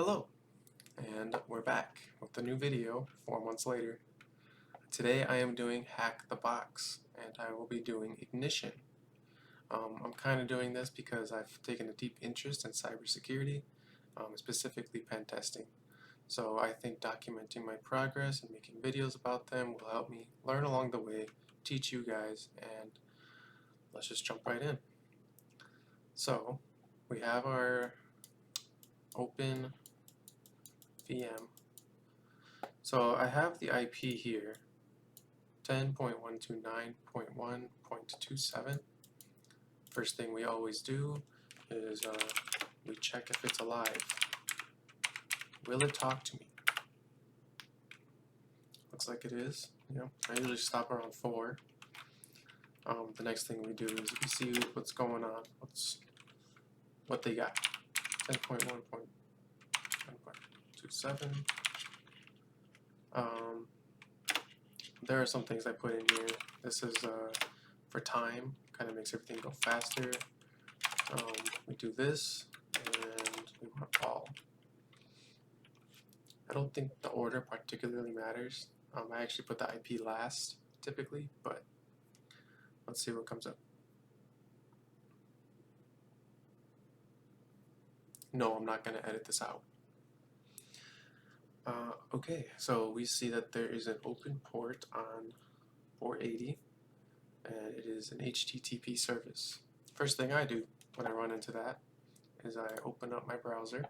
Hello, and we're back with a new video 4 months later. Today I am doing Hack the Box, and I will be doing Ignition. I'm kind of doing this because I've taken a deep interest in cybersecurity, specifically pen testing. So I think documenting my progress and making videos about them will help me learn along the way, teach you guys, and let's just jump right in. So we have our open VM. So I have the IP here, 10.129.1.27. First thing we always do is we check if it's alive. Will it talk to me? Looks like it is. I usually stop around 4. The next thing we do is we see what's going on, what they got. 10.1.1.27. There are some things I put in here. This is for time, kind of makes everything go faster. We do this, and we want all. I don't think the order particularly matters. I actually put the IP last, typically, but let's see what comes up. No, I'm not going to edit this out. Okay, so we see that there is an open port on 480, and it is an HTTP service. First thing I do when I run into that is I open up my browser.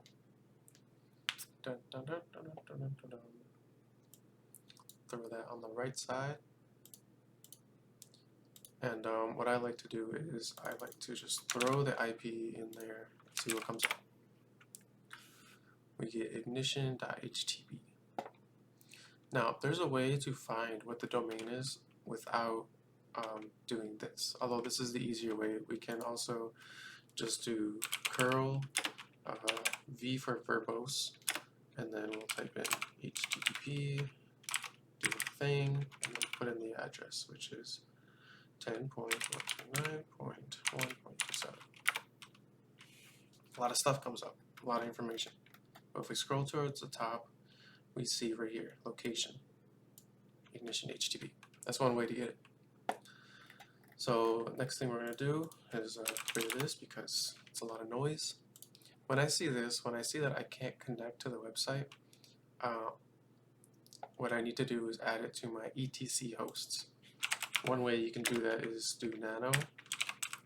Dun, dun, dun, dun, dun, dun, dun, dun. Throw that on the right side. And what I like to do is I like to just throw the IP in there and see what comes up. We get ignition.htb. Now, there's a way to find what the domain is without doing this. Although this is the easier way, we can also just do curl v for verbose, and then we'll type in http, do the thing, and then put in the address, which is 10.129.1.27. A lot of stuff comes up, a lot of information. But if we scroll towards the top, we see right here, location, ignition HTTP. That's one way to get it. So next thing we're going to do is clear this because it's a lot of noise. When I see this, when I see that I can't connect to the website, what I need to do is add it to my etc hosts. One way you can do that is do nano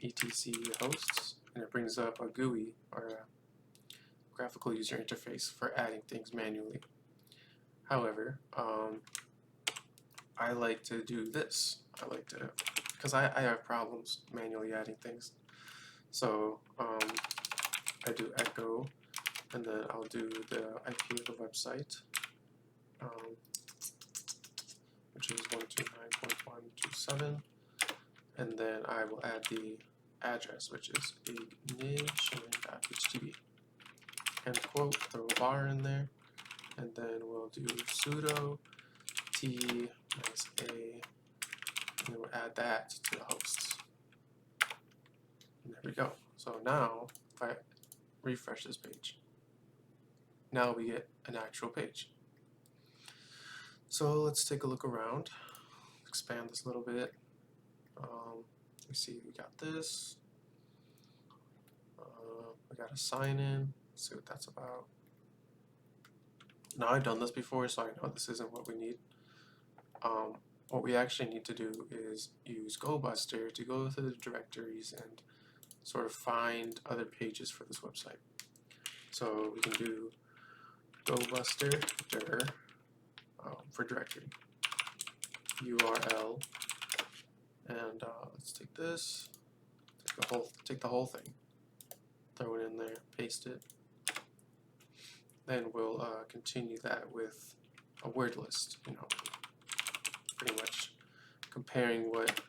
etc hosts, and it brings up a GUI, or a graphical user interface, for adding things manually. However, I like to do this. Because I have problems manually adding things. So I do echo, and then I'll do the IP of the website, which is 129.127, and then I will add the address, which is ignition.htb. End quote, throw a bar in there, and then we'll do sudo t -a, and then we'll add that to the hosts. And there we go. So now, if I refresh this page, now we get an actual page. So let's take a look around, expand this a little bit. We see we got this. We got a sign in. Let's see what that's about. Now, I've done this before, so I know this isn't what we need. What we actually need to do is use GoBuster to go through the directories and sort of find other pages for this website. So we can do GoBuster dir for directory URL, and let's take this, take the whole thing, throw it in there, paste it. Then we'll continue that with a word list, pretty much comparing what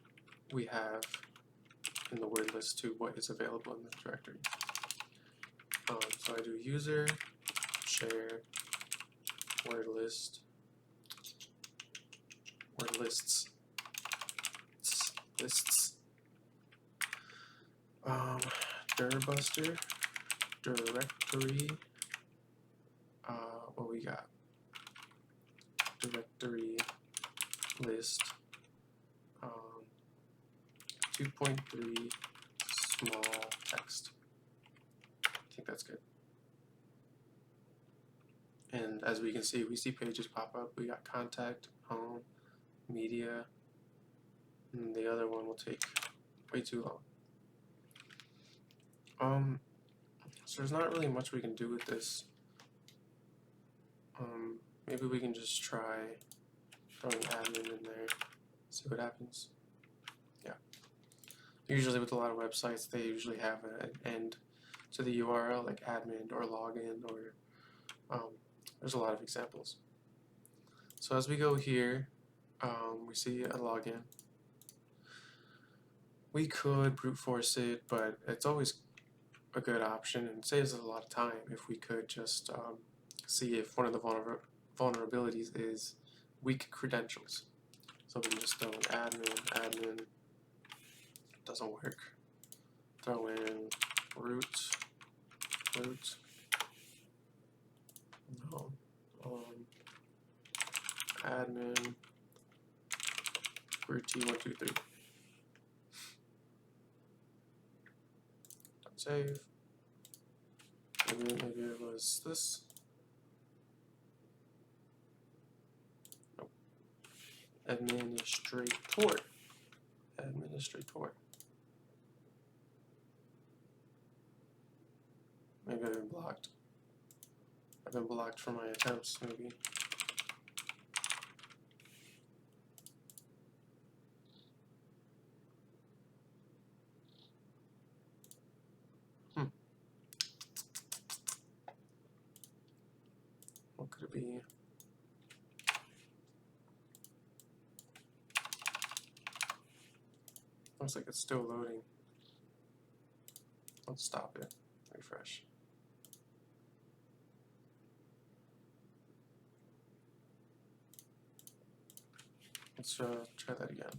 we have in the word list to what is available in the directory. So I do user share word lists dirbuster directory got? Directory list 2.3 small text. I think that's good. And as we can see, we see pages pop up. We got contact, home, media, and the other one will take way too long. So there's not really much we can do with this. Maybe we can just try throwing admin in there, see what happens. Yeah. Usually with a lot of websites, they usually have an end to the URL, like admin or login, or there's a lot of examples. So as we go here, we see a login. We could brute force it, but it's always a good option and saves us a lot of time if we could just see if one of the vulnerabilities is weak credentials. So we can just throw in admin, doesn't work. Throw in root, no, admin, root t123. Save. Maybe it was this. Nope. Administrator. Maybe I've been blocked. I've been blocked from my attempts, maybe. What could it be? Looks like it's still loading. Let's stop it. Refresh. Let's try that again.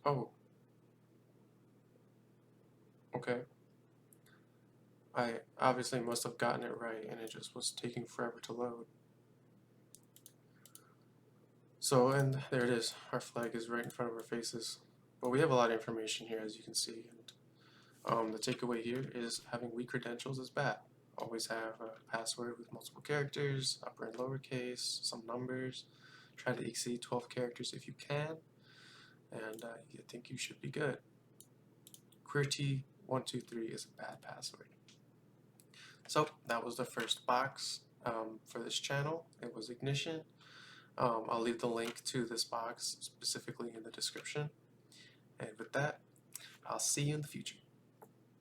Oh. Okay. I obviously must have gotten it right and it just was taking forever to load. So, and there it is. Our flag is right in front of our faces. But we have a lot of information here, as you can see. And the takeaway here is having weak credentials is bad. Always have a password with multiple characters, upper and lowercase, some numbers. Try to exceed 12 characters if you can. And I think you should be good. QWERTY123 is a bad password. So that was the first box for this channel. It was Ignition. I'll leave the link to this box specifically in the description. And with that, I'll see you in the future.